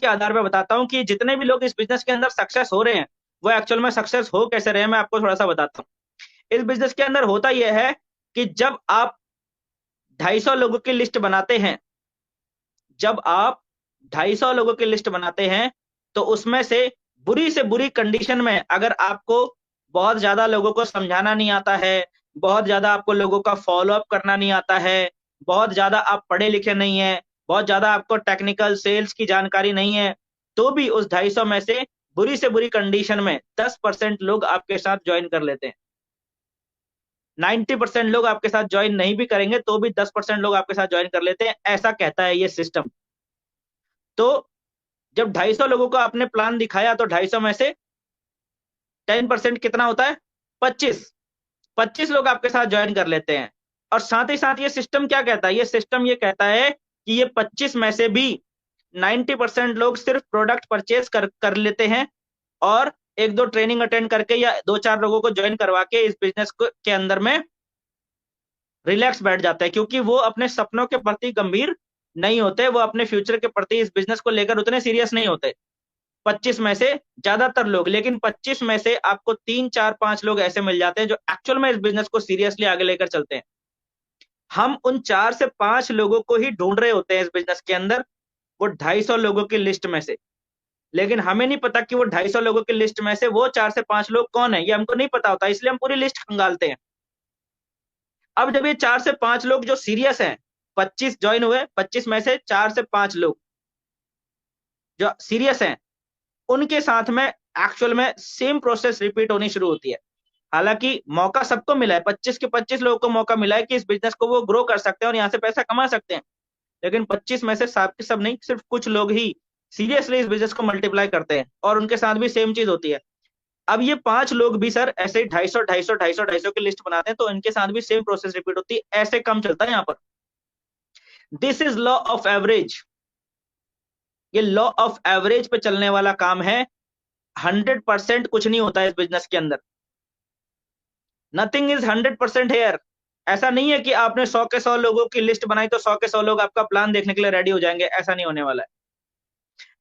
के आधार पर बताता हूँ कि जितने भी लोग इस बिजनेस के अंदर सक्सेस हो रहे हैं वो एक्चुअल में सक्सेस हो कैसे रहे हैं, मैं आपको थोड़ा सा बताता हूँ। इस बिजनेस के अंदर होता यह है कि जब आप 250 लोगों की लिस्ट बनाते हैं, जब आप 250 लोगों की लिस्ट बनाते हैं, तो उसमें से बुरी कंडीशन में अगर आपको बहुत ज्यादा लोगों को समझाना नहीं आता है, बहुत ज्यादा आपको लोगों का फॉलो अप करना नहीं आता है, बहुत ज्यादा आप पढ़े लिखे नहीं है, बहुत ज्यादा आपको टेक्निकल सेल्स की जानकारी नहीं है, तो भी उस 250 में से बुरी कंडीशन में 10% लोग आपके साथ ज्वाइन कर लेते हैं। 90% लोग आपके साथ ज्वाइन नहीं भी करेंगे तो भी 10% लोग आपके साथ ज्वाइन कर लेते हैं, ऐसा कहता है ये सिस्टम। तो जब 250 लोगों को आपने प्लान दिखाया तो 250 में से 10% कितना होता है? 25 लोग आपके साथ ज्वाइन कर लेते हैं। और साथ ही साथ ये सिस्टम क्या कहता है? ये सिस्टम ये कहता है कि ये 25 में से भी 90% लोग सिर्फ प्रोडक्ट परचेज कर लेते हैं और एक दो ट्रेनिंग अटेंड करके या 2-4 लोगों को ज्वाइन करवा के इस बिजनेस के अंदर में रिलैक्स बैठ जाता है, क्योंकि वो अपने सपनों के प्रति गंभीर नहीं होते, वो अपने फ्यूचर के प्रति इस बिजनेस को लेकर उतने सीरियस नहीं होते। 25 में से ज्यादातर लोग, लेकिन 25 में से आपको 3-4-5 लोग ऐसे मिल जाते हैं जो एक्चुअल में इस बिजनेस को सीरियसली आगे लेकर चलते हैं। हम उन 4 से 5 लोगों को ही ढूंढ रहे होते हैं इस बिजनेस के अंदर, वो 250 लोगों की लिस्ट में से। लेकिन हमें नहीं पता कि वो 250 लोगों की लिस्ट में से वो 4 से 5 लोग कौन है, ये हमको नहीं पता होता, इसलिए हम पूरी लिस्ट खंगालते हैं। अब जब ये 4 से 5 लोग जो सीरियस हैं, 25 ज्वाइन हुए, 25 में से 4 से 5 लोग जो सीरियस हैं, उनके साथ में एक्चुअल में सेम प्रोसेस रिपीट होनी शुरू होती है। हालांकि मौका सबको मिला है, 25 के 25 लोगों को मौका मिला है कि इस बिजनेस को वो ग्रो कर सकते हैं और यहाँ से पैसा कमा सकते हैं, लेकिन 25 में से सब के सब नहीं, सिर्फ कुछ लोग ही सीरियसली इस बिजनेस को मल्टीप्लाई करते हैं और उनके साथ भी सेम चीज होती है। अब ये 5 लोग भी सर ऐसे ही 250 की लिस्ट बनाते हैं, तो इनके साथ भी सेम प्रोसेस रिपीट होती है, ऐसे कम चलता है यहाँ पर। This is law of average. ये लॉ ऑफ एवरेज पे चलने वाला काम है। 100% कुछ नहीं होता है इस बिजनेस के अंदर। Nothing is 100% here. ऐसा नहीं है कि आपने 100 के 100 लोगों की लिस्ट बनाई तो 100 के 100 लोग आपका प्लान देखने के लिए रेडी हो जाएंगे, ऐसा नहीं होने वाला है।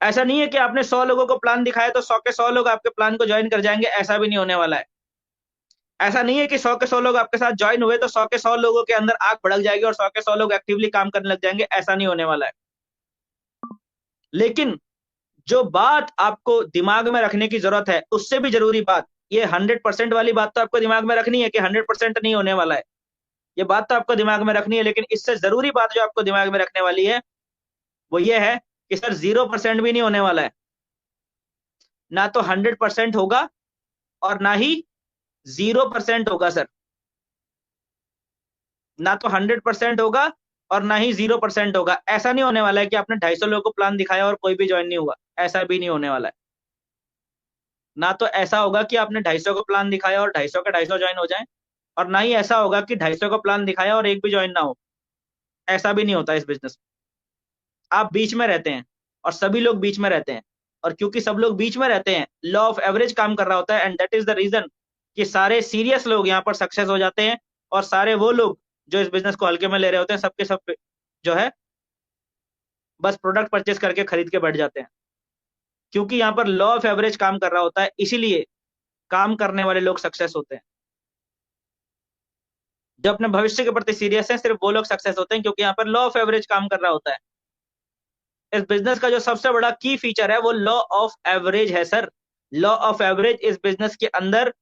ऐसा नहीं है कि आपने 100 लोगों को प्लान दिखाया तो 100 के 100 लोग आपके प्लान को ज्वाइन कर जाएंगे, ऐसा भी नहीं होने वाला है। ऐसा नहीं है कि 100 के 100 लोग आपके साथ ज्वाइन हुए तो 100 के 100 लोगों के अंदर आग भड़क जाएगी और 100 के 100 लोग एक्टिवली काम करने लग जाएंगे, ऐसा नहीं होने वाला है। लेकिन जो बात आपको दिमाग में रखने की जरूरत है, उससे भी जरूरी बात, ये 100% वाली बात तो आपको दिमाग में रखनी है कि 100% नहीं होने वाला है, ये बात तो आपको दिमाग में रखनी है। लेकिन इससे जरूरी बात जो आपको दिमाग में रखने वाली है वो ये है कि सर 0% भी नहीं होने वाला है। ना तो 100% होगा और ना ही 0% होगा सर। ना तो 100% होगा और ना ही 0% होगा। ऐसा नहीं होने वाला है कि आपने 250 लोगों को प्लान दिखाया और कोई भी ज्वाइन नहीं हुआ, ऐसा भी नहीं होने वाला है। ना तो ऐसा होगा कि आपने 250 को प्लान दिखाया और 250 के 250 ज्वाइन हो जाएं, और ना ही ऐसा होगा कि 250 को प्लान दिखाया और एक भी ज्वाइन ना हो, ऐसा भी नहीं होता इस बिजनेस में। आप बीच में रहते हैं और सभी लोग बीच में रहते हैं, और क्योंकि सब लोग बीच में रहते हैं, लॉ ऑफ एवरेज काम कर रहा होता है, and that is the reason कि सारे सीरियस लोग यहाँ पर सक्सेस हो जाते हैं और सारे वो लोग जो इस बिजनेस को हल्के में ले रहे होते हैं, सबके सब जो है बस प्रोडक्ट परचेस करके खरीद के बैठ जाते हैं। क्योंकि यहाँ पर लॉ ऑफ एवरेज काम कर रहा होता है, इसीलिए काम करने वाले लोग सक्सेस होते हैं। जो अपने भविष्य के प्रति सीरियस हैं, सिर्फ वो लोग सक्सेस होते हैं, क्योंकि यहाँ पर लॉ ऑफ एवरेज काम कर रहा होता है। इस बिजनेस का जो सबसे बड़ा की फीचर है वो लॉ ऑफ एवरेज है सर। लॉ ऑफ एवरेज इस बिजनेस के अंदर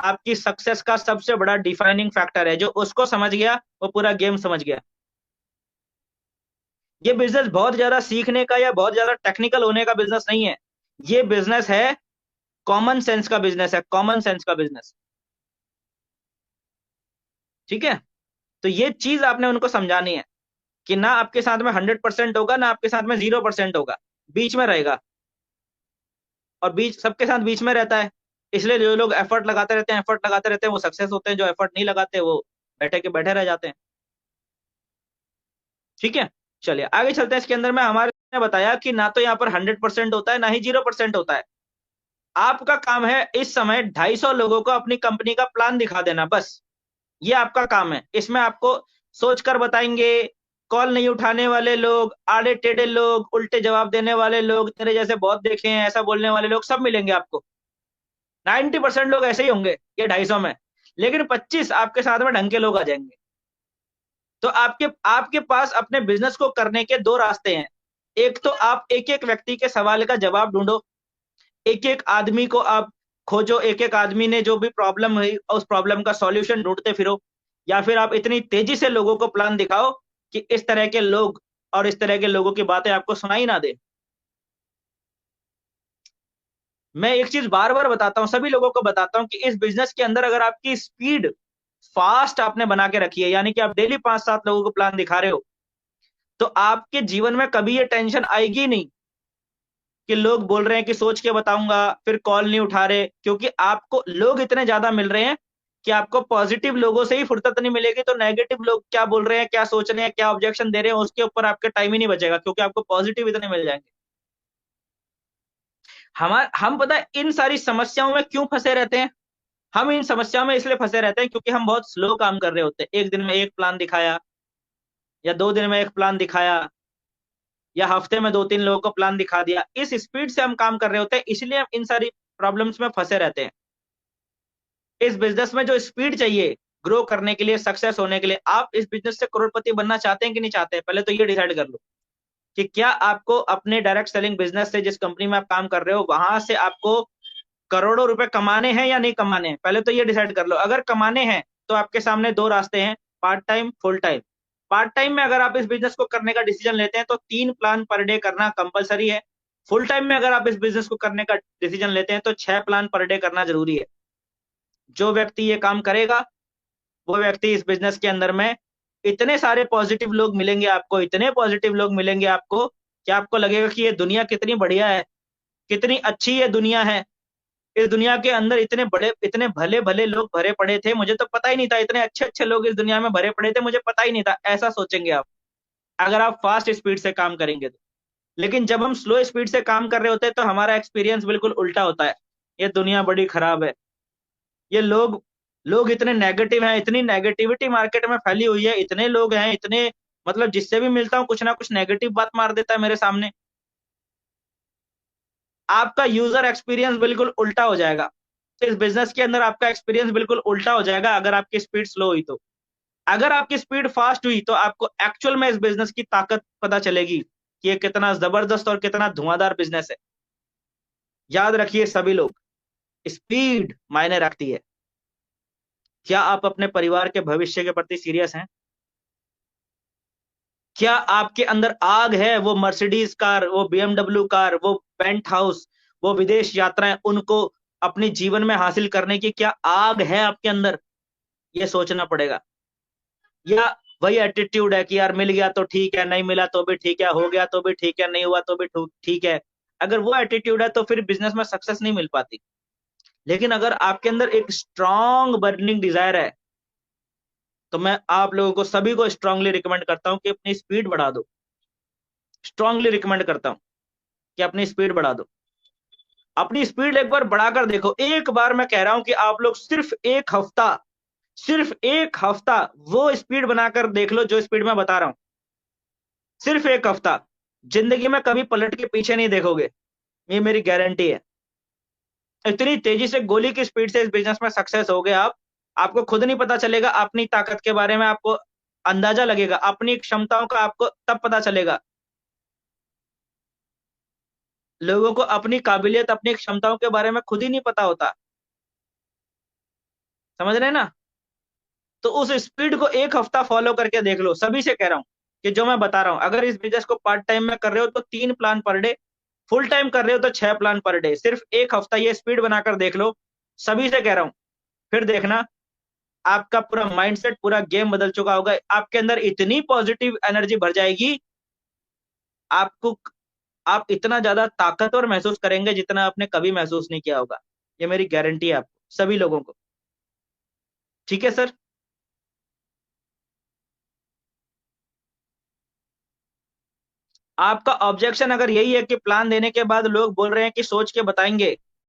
आपकी सक्सेस का सबसे बड़ा डिफाइनिंग फैक्टर है। जो उसको समझ गया वो पूरा गेम समझ गया। ये बिजनेस बहुत ज्यादा सीखने का या बहुत ज्यादा टेक्निकल होने का बिजनेस नहीं है। ये बिजनेस है कॉमन सेंस का बिजनेस है, कॉमन सेंस का बिजनेस। ठीक है, तो ये चीज आपने उनको समझानी है कि ना आपके साथ में 100% होगा, ना आपके साथ में 0% होगा, बीच में रहेगा। और बीच सबके साथ बीच में रहता है, इसलिए जो लोग एफर्ट लगाते रहते हैं, एफर्ट लगाते रहते हैं, वो सक्सेस होते हैं। जो एफर्ट नहीं लगाते वो बैठे के बैठे रह जाते हैं। ठीक है, चलिए आगे चलते हैं। इसके अंदर में हमारे ने बताया कि ना तो यहाँ पर 100% होता है, ना ही 0% होता है। आपका काम है इस समय 250 लोगों को अपनी कंपनी का प्लान दिखा देना, बस ये आपका काम है। इसमें आपको सोच कर बताएंगे, कॉल नहीं उठाने वाले लोग, आड़े टेढ़े लोग, उल्टे जवाब देने वाले लोग, तेरे जैसे बहुत देखे हैं ऐसा बोलने वाले लोग, सब मिलेंगे आपको। 90% लोग ऐसे ही होंगे ये 250 में, लेकिन 25 आपके साथ में ढंग के लोग आ जाएंगे। तो आपके आपके पास अपने बिजनेस को करने के दो रास्ते हैं। एक तो आप एक एक व्यक्ति के सवाल का जवाब ढूंढो, एक एक आदमी को आप खोजो, एक एक आदमी ने जो भी प्रॉब्लम हुई उस प्रॉब्लम का सॉल्यूशन ढूंढते फिरो, या फिर आप इतनी तेजी से लोगों को प्लान दिखाओ कि इस तरह के लोग और इस तरह के लोगों की बातें आपको सुनाई ना दे। मैं एक चीज बार बार बताता हूं, सभी लोगों को बताता हूं कि इस बिजनेस के अंदर अगर आपकी स्पीड फास्ट आपने बना के रखी है, यानी कि आप डेली 5-7 लोगों को प्लान दिखा रहे हो, तो आपके जीवन में कभी ये टेंशन आएगी नहीं कि लोग बोल रहे हैं कि सोच के बताऊंगा, फिर कॉल नहीं उठा रहे, क्योंकि आपको लोग इतने ज्यादा मिल रहे हैं कि आपको पॉजिटिव लोगों से ही फुर्सत नहीं मिलेगी। तो नेगेटिव लोग क्या बोल रहे हैं, क्या सोच रहे हैं, क्या ऑब्जेक्शन दे रहे हैं, उसके ऊपर आपका टाइम ही नहीं बचेगा, क्योंकि आपको पॉजिटिव इतने मिल जाएंगे। हम पता है इन सारी समस्याओं में क्यों फंसे रहते हैं? हम इन समस्याओं में इसलिए फंसे रहते हैं क्योंकि हम बहुत स्लो काम कर रहे होते हैं। एक दिन में एक प्लान दिखाया, या 2 दिन में एक प्लान दिखाया, या हफ्ते में 2-3 लोगों को प्लान दिखा दिया। इस स्पीड से हम काम कर रहे होते हैं, इसलिए हम इन सारी प्रॉब्लम्स में फंसे रहते हैं। इस बिजनेस में जो स्पीड चाहिए ग्रो करने के लिए, सक्सेस होने के लिए, आप इस बिजनेस से करोड़पति बनना चाहते हैं कि नहीं चाहते हैं? पहले तो ये डिसाइड कर लो कि क्या आपको अपने डायरेक्ट सेलिंग बिजनेस से, जिस कंपनी में आप काम कर रहे हो, वहां से आपको करोड़ों रुपए कमाने हैं या नहीं कमाने हैं। पहले तो ये डिसाइड कर लो। अगर कमाने हैं तो आपके सामने दो रास्ते हैं, part time, full time. Part time में अगर आप इस बिजनेस को करने का डिसीजन लेते हैं तो 3 प्लान पर डे करना कंपलसरी है। फुल टाइम में अगर आप इस बिजनेस को करने का डिसीजन लेते हैं तो 6 प्लान पर डे करना जरूरी है। जो व्यक्ति ये काम करेगा वो व्यक्ति इस बिजनेस के अंदर में, इतने सारे पॉजिटिव लोग मिलेंगे आपको, इतने पॉजिटिव लोग मिलेंगे आपको कि आपको लगेगा कि ये दुनिया कितनी बढ़िया है, कितनी अच्छी ये दुनिया है। इस दुनिया के अंदर इतने बड़े, इतने भले भले लोग भरे पड़े थे, मुझे तो पता ही नहीं था, इतने अच्छे अच्छे लोग इस दुनिया में भरे पड़े थे, मुझे पता ही नहीं था। ऐसा सोचेंगे आप अगर आप फास्ट स्पीड से काम करेंगे तो। लेकिन जब हम स्लो स्पीड से काम कर रहे होते हैं तो हमारा एक्सपीरियंस बिल्कुल उल्टा होता है। ये दुनिया बड़ी खराब है, ये लोग लोग इतने नेगेटिव हैं, इतनी नेगेटिविटी मार्केट में फैली हुई है, इतने लोग हैं, इतने, मतलब जिससे भी मिलता हूँ कुछ ना कुछ नेगेटिव बात मार देता है मेरे सामने। आपका यूजर एक्सपीरियंस बिल्कुल उल्टा हो जाएगा। इस बिजनेस के अंदर आपका एक्सपीरियंस बिल्कुल उल्टा हो जाएगा अगर आपकी स्पीड स्लो हुई तो। अगर आपकी स्पीड फास्ट हुई तो आपको एक्चुअल में इस बिजनेस की ताकत पता चलेगी कि ये कितना जबरदस्त और कितना धुआंधार बिजनेस है। याद रखिए सभी लोग, स्पीड मायने रखती है। क्या आप अपने परिवार के भविष्य के प्रति सीरियस हैं? क्या आपके अंदर आग है, वो मर्सिडीज कार, वो बीएमडब्ल्यू कार, वो पेंट हाउस, वो विदेश यात्राएं, उनको अपने जीवन में हासिल करने की क्या आग है आपके अंदर? ये सोचना पड़ेगा। या वही एटीट्यूड है कि यार मिल गया तो ठीक है, नहीं मिला तो भी ठीक है, हो गया तो भी ठीक है, नहीं हुआ तो भी ठीक है। अगर वो एटीट्यूड है तो फिर बिजनेस में सक्सेस नहीं मिल पाती। लेकिन अगर आपके अंदर एक स्ट्रांग बर्निंग डिजायर है तो मैं आप लोगों को सभी को स्ट्रांगली रिकमेंड करता हूं कि अपनी स्पीड बढ़ा दो। स्ट्रांगली रिकमेंड करता हूं कि अपनी स्पीड बढ़ा दो। अपनी स्पीड एक बार बढ़ाकर देखो। एक बार मैं कह रहा हूं कि आप लोग सिर्फ एक हफ्ता वो स्पीड बनाकर देख लो जो स्पीड मैं बता रहा हूं। सिर्फ एक हफ्ता, जिंदगी में कभी पलट के पीछे नहीं देखोगे, ये मेरी गारंटी है। इतनी तेजी से गोली की स्पीड से इस बिजनेस में सक्सेस हो गए आप, आपको खुद नहीं पता चलेगा। अपनी ताकत के बारे में आपको अंदाजा लगेगा, अपनी क्षमताओं का आपको तब पता चलेगा। लोगों को अपनी काबिलियत, अपनी क्षमताओं के बारे में खुद ही नहीं पता होता। समझ रहे हैं ना? तो उस स्पीड को एक हफ्ता फॉलो करके देख लो। सभी से कह रहा हूं कि जो मैं बता रहा हूं, अगर इस बिजनेस को पार्ट टाइम में कर रहे हो तो 3 plan per day, full time कर रहे हो तो 6 प्लान पर डे। सिर्फ एक हफ्ता ये स्पीड बनाकर देख लो। सभी से कह रहा हूं, फिर देखना आपका पूरा माइंडसेट, पूरा गेम बदल चुका होगा। आपके अंदर इतनी पॉजिटिव एनर्जी भर जाएगी, आपको आप इतना ज्यादा ताकतवर महसूस करेंगे जितना आपने कभी महसूस नहीं किया होगा। ये मेरी गारंटी है आपको सभी लोगों को। ठीक है सर? आपका ऑब्जेक्शन अगर यही है कि प्लान देने के बाद लोग बोल रहे हैं कि सोच के बताएंगे,